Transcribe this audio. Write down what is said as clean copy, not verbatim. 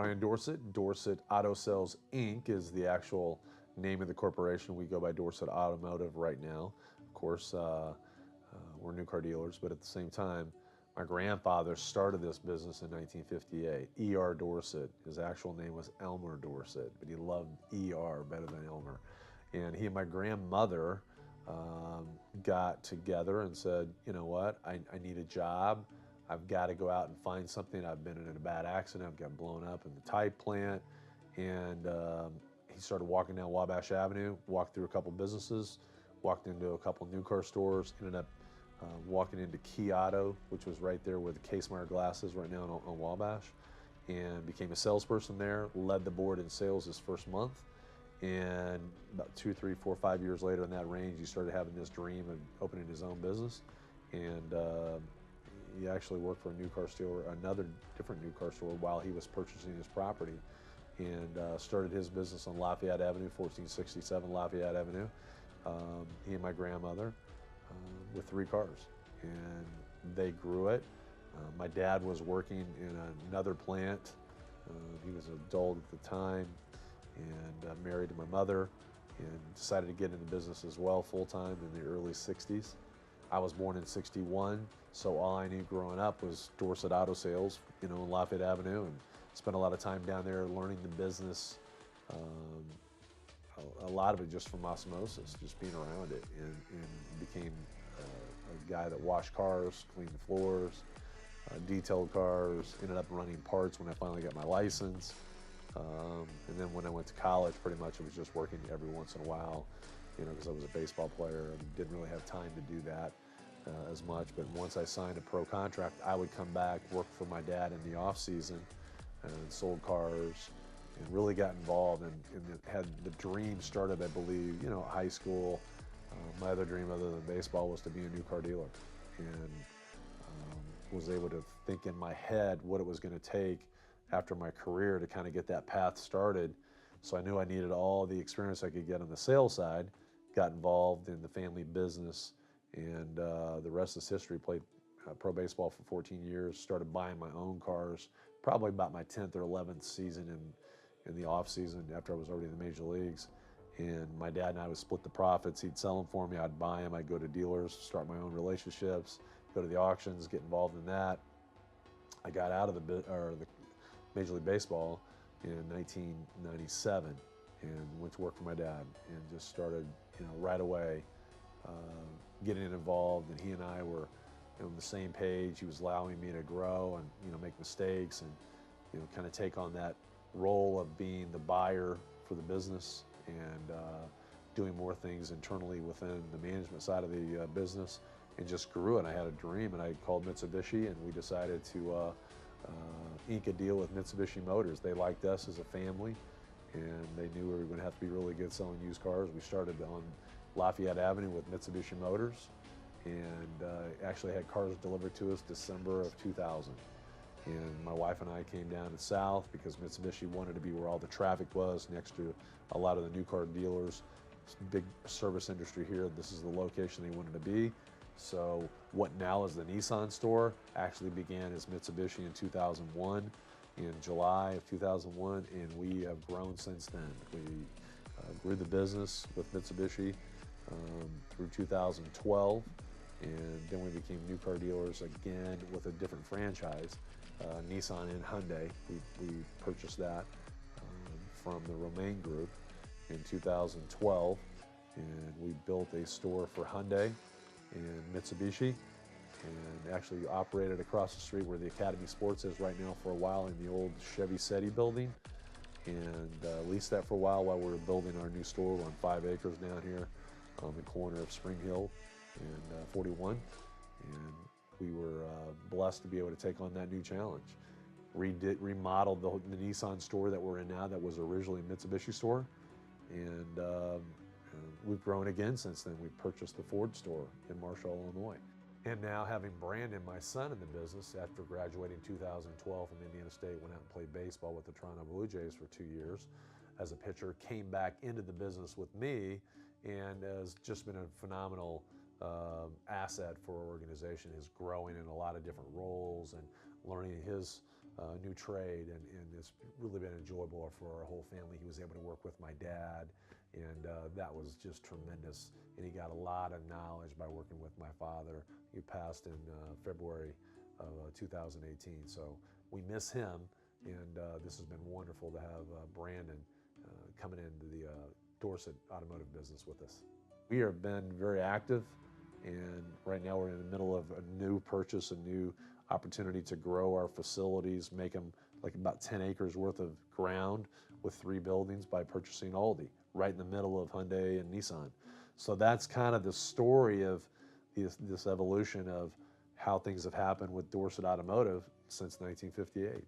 Brian Dorsett. Dorsett Auto Sales Inc. is the actual name of the corporation. We go by Dorsett Automotive right now. Of course, we're new car dealers, but at the same time, my grandfather started this business in 1958. E.R. Dorsett. His actual name was Elmer Dorsett, but he loved E.R. better than Elmer. And he and my grandmother got together and said, you know what, I need a job. I've got to go out and find something. I've been in a bad accident. I've got blown up in the type plant. And he started walking down Wabash Avenue, walked through a couple businesses, walked into a couple new car stores, ended up walking into Key Auto, which was right there where the Casemeyer glass is right now on Wabash, and became a salesperson there, led the board in sales his first month. And about 2, 3, 4, 5 years later in that range, he started having this dream of opening his own business. And he actually worked for a new car store, another different new car store, while he was purchasing his property, and started his business on Lafayette Avenue, 1467 Lafayette Avenue. He and my grandmother with 3 cars, and they grew it. My dad was working in another plant. He was an adult at the time, and married to my mother, and decided to get into business as well full-time in the early 60s. I was born in 61, so all I knew growing up was Dorsett Auto Sales, in Lafayette Avenue, and spent a lot of time down there learning the business. A lot of it just from osmosis, just being around it, and became a guy that washed cars, cleaned the floors, detailed cars, ended up running parts when I finally got my license. And then when I went to college, pretty much it was just working every once in a while, because I was a baseball player and didn't really have time to do that as much. But once I signed a pro contract, I would come back, work for my dad in the off season, and sold cars, and really got involved, and had the dream started, I believe, high school. My other dream other than baseball was to be a new car dealer, and was able to think in my head what it was going to take after my career to kind of get that path started. So I knew I needed all the experience I could get on the sales side, got involved in the family business, and the rest is history. Played pro baseball for 14 years, started buying my own cars, probably about my 10th or 11th season in the off season after I was already in the major leagues. And my dad and I would split the profits. He'd sell them for me, I'd buy them, I'd go to dealers, start my own relationships, go to the auctions, get involved in that. I got out of the Major League Baseball in 1997 and went to work for my dad, and just started, right away getting involved. And he and I were on the same page. He was allowing me to grow and make mistakes, and kind of take on that role of being the buyer for the business, and doing more things internally within the management side of the business, and just grew it. And I had a dream, and I called Mitsubishi, and we decided to ink a deal with Mitsubishi Motors. They liked us as a family, and they knew we were going to have to be really good selling used cars. We started on Lafayette Avenue with Mitsubishi Motors, and actually had cars delivered to us December of 2000. And my wife and I came down to South because Mitsubishi wanted to be where all the traffic was, next to a lot of the new car dealers. Big service industry here. This is the location they wanted to be. So what now is the Nissan store actually began as Mitsubishi in 2001, in July of 2001, and we have grown since then. We grew the business with Mitsubishi through 2012, and then we became new car dealers again with a different franchise, Nissan and Hyundai. We purchased that from the Romain Group in 2012, and we built a store for Hyundai and Mitsubishi, and actually operated across the street where the Academy Sports is right now for a while, in the old Chevy SETI building, and leased that for a while we were building our new store. We're on 5 acres down here on the corner of Spring Hill and 41, and we were blessed to be able to take on that new challenge. Remodeled the Nissan store that we're in now, that was originally a Mitsubishi store, and we've grown again since then. We purchased the Ford store in Marshall, Illinois. And now, having Brandon, my son, in the business, after graduating 2012 from Indiana State, went out and played baseball with the Toronto Blue Jays for 2 years as a pitcher, came back into the business with me, and has just been a phenomenal asset for our organization. Is growing in a lot of different roles and learning his new trade, and it's really been enjoyable for our whole family. He was able to work with my dad, and that was just tremendous. And he got a lot of knowledge by working with my father. He passed in February of 2018, so we miss him, and this has been wonderful to have Brandon coming into the Dorsett automotive business with us. We have been very active, and right now we're in the middle of a new purchase, a new opportunity to grow our facilities, make them like about 10 acres worth of ground with 3 buildings by purchasing Aldi, right in the middle of Hyundai and Nissan. So that's kind of the story of this evolution of how things have happened with Dorsett Automotive since 1958.